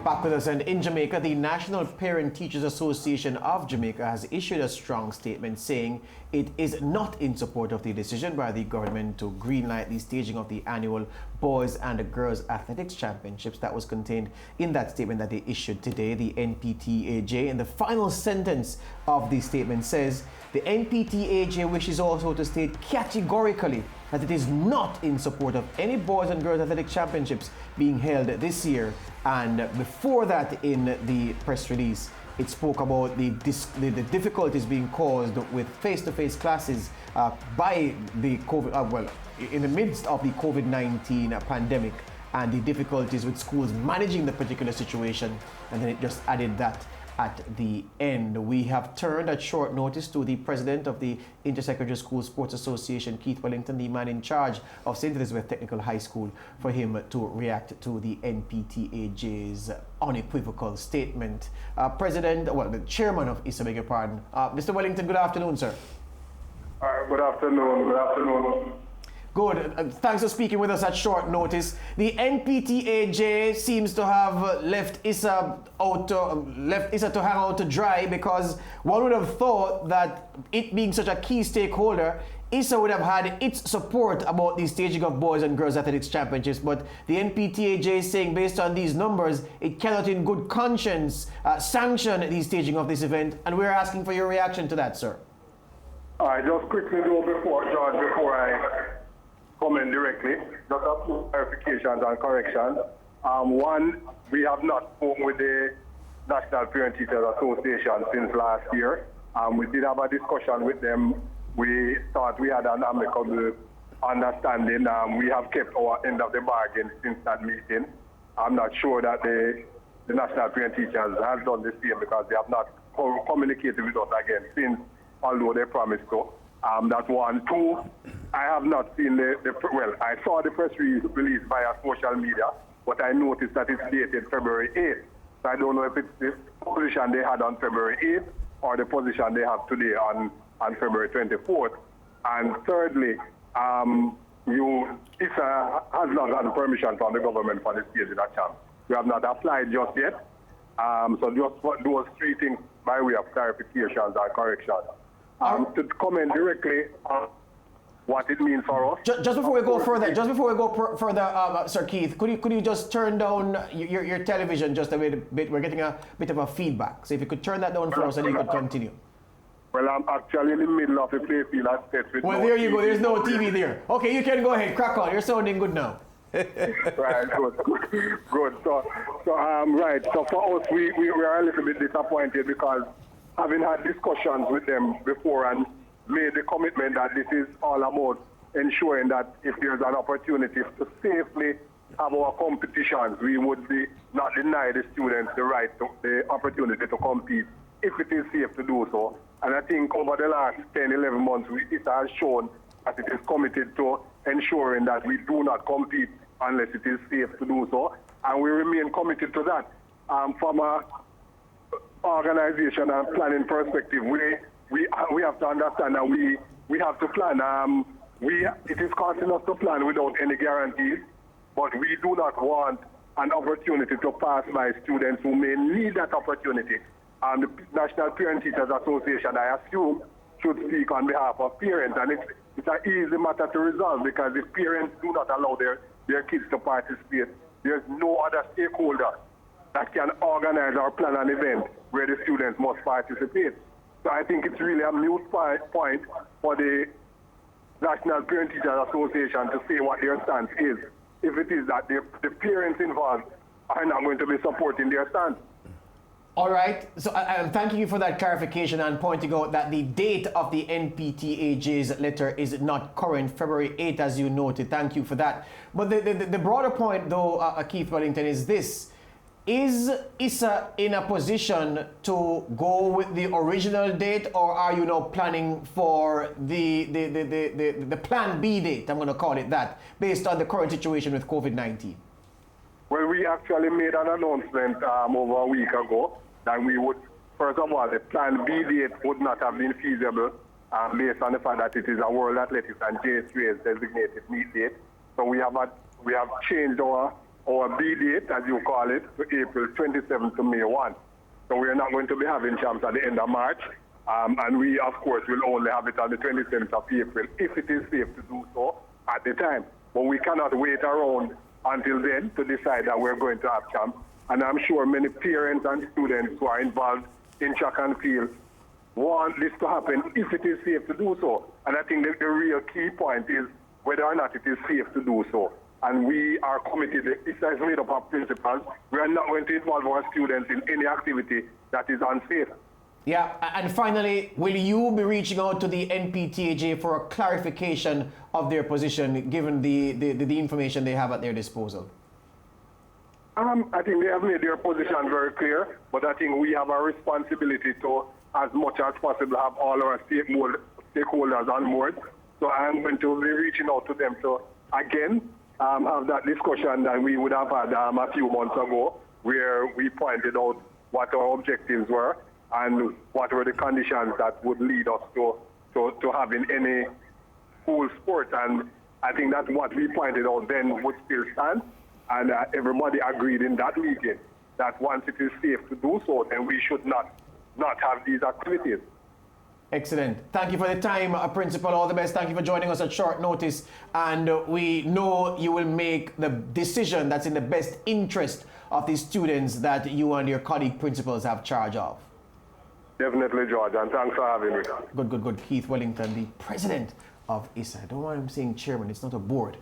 Back with us, and in Jamaica, the National Parent Teachers Association of Jamaica has issued a strong statement saying it is not in support of the decision by the government to greenlight the staging of the annual Boys and Girls Athletics Championships. That was contained in that statement that they issued today. The NPTAJ, in the final sentence of the statement, says the NPTAJ wishes also to state categorically that it is not in support of any Boys and Girls Athletics Championships being held this year. And before that, in the press release, it spoke about the difficulties being caused with face-to-face classes by the COVID, in the midst of the COVID-19 pandemic, and the difficulties with schools managing the particular situation. And then it just added that at the end. We have turned at short notice to the president of the Intersecondary School Sports Association, Keith Wellington, the man in charge of St. Elizabeth Technical High School, for him to react to the NPTAJ's unequivocal statement. The chairman of ISSA, beg your pardon. Mr. Wellington, good afternoon, sir. Good afternoon. Good. Thanks for speaking with us at short notice. The NPTAJ seems to have left ISSA to hang out to dry, because one would have thought that it being such a key stakeholder, ISSA would have had its support about the staging of Boys and Girls Athletics Championships. But the NPTAJ is saying, based on these numbers, it cannot in good conscience sanction the staging of this event. And we're asking for your reaction to that, sir. I just quickly do before I comment directly, just a few clarifications and corrections. One, we have not spoken with the National Parent Teachers Association since last year. We did have a discussion with them. We thought we had an amicable understanding. We have kept our end of the bargain since that meeting. I'm not sure that the National Parent Teachers have done the same, because they have not communicated with us again since, although they promised to. That's one. Two, I have not seen I saw the press release via social media, but I noticed that it's dated February 8th. So I don't know if it's the position they had on February 8th or the position they have today on February 24th. And thirdly, ISSA has not had permission from the government for the staging of champ. We have not applied just yet. So just those three things by way of clarifications and corrections. To comment directly on what it means for us. Just before we go further, Sir Keith, could you just turn down your television just a bit? We're getting a bit of a feedback. So if you could turn that down for us, and you could continue. Well, I'm actually in the middle of the playfield at State. Well, there you go. There's no TV there. Okay, you can go ahead. Crack on. You're sounding good now. Right, good. So for us, we are a little bit disappointed, because having had discussions with them before and made the commitment that this is all about ensuring that if there's an opportunity to safely have our competitions, we would not deny the students the opportunity to compete if it is safe to do so. And I think over the last 10, 11 months, it has shown that it is committed to ensuring that we do not compete unless it is safe to do so. And we remain committed to that. From a organization and planning perspective, we have to understand that we have to plan. It is costing us to plan without any guarantees, but we do not want an opportunity to pass by students who may need that opportunity. And the National Parent Teachers Association, I assume, should speak on behalf of parents, and it's an easy matter to resolve, because if parents do not allow their kids to participate, there's no other stakeholder that can organize or plan an event where the students must participate. So I think it's really a moot point for the National Parent Teachers Association to say what their stance is, if it is that the parents involved are not going to be supporting their stance. All right. So I'm thanking you for that clarification and pointing out that the date of the NPTAJ's letter is not current, February 8th, as you noted. Thank you for that. But the broader point, though, Keith Wellington, is this. Is ISSA in a position to go with the original date, or are you now planning for the plan B date, I'm going to call it that, based on the current situation with COVID-19? Well, we actually made an announcement over a week ago that we would, first of all, the plan B date would not have been feasible based on the fact that it is a World Athletics and JSUA's designated meet date. So we have changed our our B date, as you call it, to April 27th to May 1. So we are not going to be having champs at the end of March. And we, of course, will only have it on the 27th of April if it is safe to do so at the time. But we cannot wait around until then to decide that we're going to have champs. And I'm sure many parents and students who are involved in track and field want this to happen if it is safe to do so. And I think the real key point is whether or not it is safe to do so. And we are committed, ISSA is made up of principals. We are not going to involve our students in any activity that is unsafe. Yeah, and finally, will you be reaching out to the NPTAJ for a clarification of their position given the information they have at their disposal? I think they have made their position very clear, but I think we have a responsibility to, as much as possible, have all our stakeholders on board. So I'm going to be reaching out to them to, again, have that discussion that we would have had a few months ago, where we pointed out what our objectives were and what were the conditions that would lead us to having any school sport. And I think that what we pointed out then would still stand. And everybody agreed in that meeting that once it is safe to do so, then we should not have these activities. Excellent. Thank you for the time, Principal. All the best. Thank you for joining us at short notice. And we know you will make the decision that's in the best interest of the students that you and your colleague principals have charge of. Definitely, George, and thanks for having me. Good. Keith Wellington, the president of ISSA. I don't want him saying chairman. It's not a board.